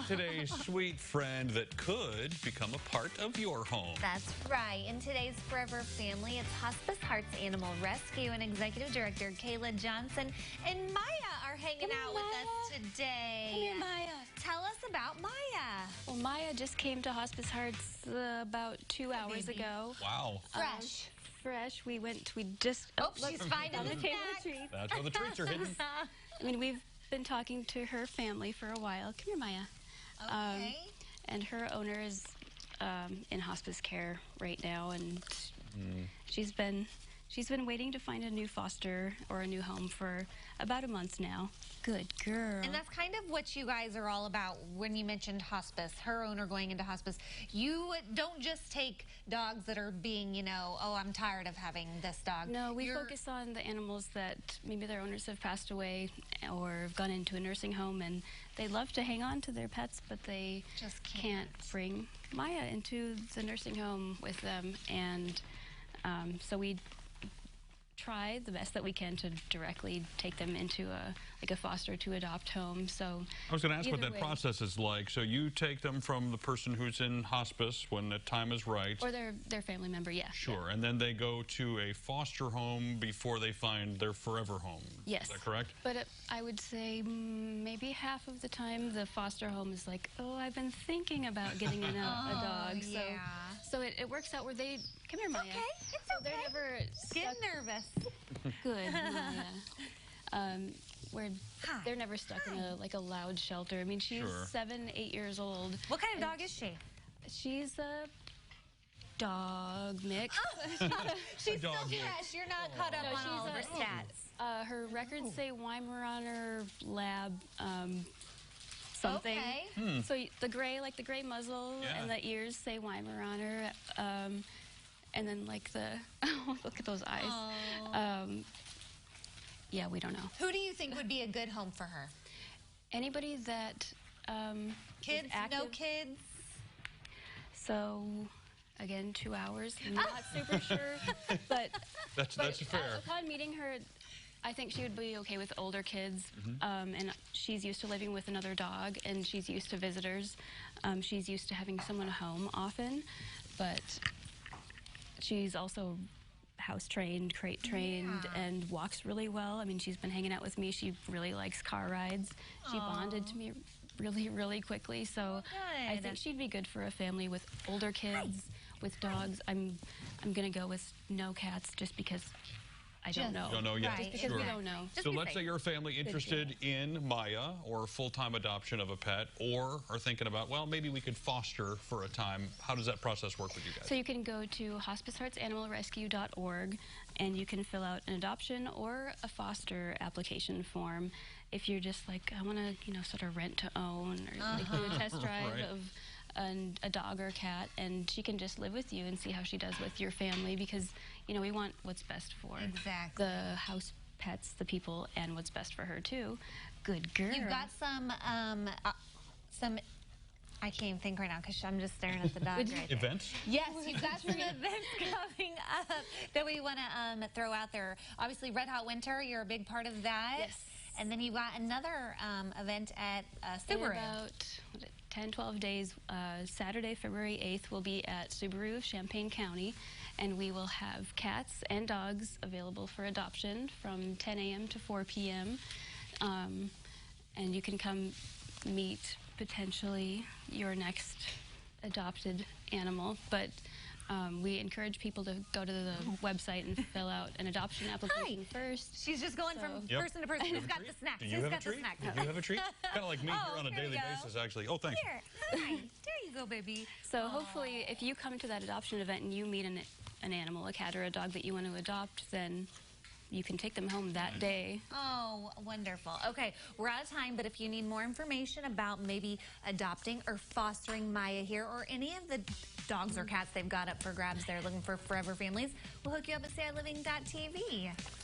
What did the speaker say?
Today's sweet friend that could become a part of your home. That's right. In today's Forever Family, it's Hospice Hearts Animal Rescue and Executive Director Kayla Johnson and Maya are hanging out with us today. Come here, Maya. Tell us about Maya. Well, Maya just came to Hospice Hearts about 2 hours ago. Wow. Fresh. Fresh. We just... Oh, she's finding the snack. That's where the treats are hidden. I mean, we've been talking to her family for a while. Come here, Maya. Okay. And her owner is in hospice care right now, and she's been waiting to find a new foster or a new home for about a month now. Good girl. And that's kind of what you guys are all about when you mentioned hospice, her owner going into hospice. You don't just take dogs that are being, oh, I'm tired of having this dog. No, we focus on the animals that maybe their owners have passed away or have gone into a nursing home, and they love to hang on to their pets, but they just can't bring Maya into the nursing home with them. And so we try the best that we can to directly take them into a foster to adopt home. So I was going to ask what that process is like. So you take them from the person who's in hospice when the time is right, or their family member, yeah. Sure, yeah. And then they go to a foster home before they find their forever home. Yes. Is that correct? But I would say maybe half of the time the foster home is like, oh, I've been thinking about getting a dog. So, yeah. So it works out where they, come here, Maya. Okay, it's so okay. They're never Getting nervous. Good, Maya. Where they're never stuck in a loud shelter. I mean, she's 7, 8 years old. What kind of dog is she? She's a dog mix. Oh, she's still fresh. You're not caught up on all of her stats. Her records say Weimaraner Lab something. Okay. So the gray muzzle and the ears say Weimaraner. And then look at those eyes. Yeah, we don't know. Who do you think would be a good home for her? Anybody that kids, no kids. So, again, 2 hours. Not super sure, but that's fair. Upon meeting her, I think she would be okay with older kids, and she's used to living with another dog, and she's used to visitors. She's used to having someone home often, but she's also house-trained, crate-trained, and walks really well. I mean, she's been hanging out with me. She really likes car rides. She bonded to me really, really quickly, so I think she'd be good for a family with older kids, with dogs. I'm going to go with no cats just because I don't know. Don't know yet. Just because we don't know. So let's say you're a family interested in Maya or full-time adoption of a pet, or are thinking about, well, maybe we could foster for a time. How does that process work with you guys? So you can go to hospiceheartsanimalrescue.org and you can fill out an adoption or a foster application form. If you're just like, I want to, sort of rent to own or do a test drive of a dog or a cat, and she can just live with you and see how she does with your family, because we want what's best for the house pets, the people, and what's best for her too. Good girl. You've got some I can't even think right now because I'm just staring at the dog right there. Events? Yes, you've got some events coming up that we want to throw out there. Obviously, Red Hot Winter, you're a big part of that. Yes. And then you've got another event at Subaru. In about 10, 12 days, Saturday, February 8th, we'll be at Subaru of Champaign County, and we will have cats and dogs available for adoption from 10 a.m. to 4 p.m. And you can come meet potentially your next adopted animal, but we encourage people to go to the website and fill out an adoption application first. She's just going from person to person. Who's got the snacks? Do you have a treat? Do you have a treat? Kind of like me here on a daily basis, actually. Oh, thanks. Here. There you go, baby. So hopefully, if you come to that adoption event and you meet an animal, a cat or a dog that you want to adopt, then you can take them home that day. Oh, wonderful. Okay, we're out of time, but if you need more information about maybe adopting or fostering Maya here, or any of the dogs or cats they've got up for grabs they're looking for forever families, we'll hook you up at SayILiving.tv.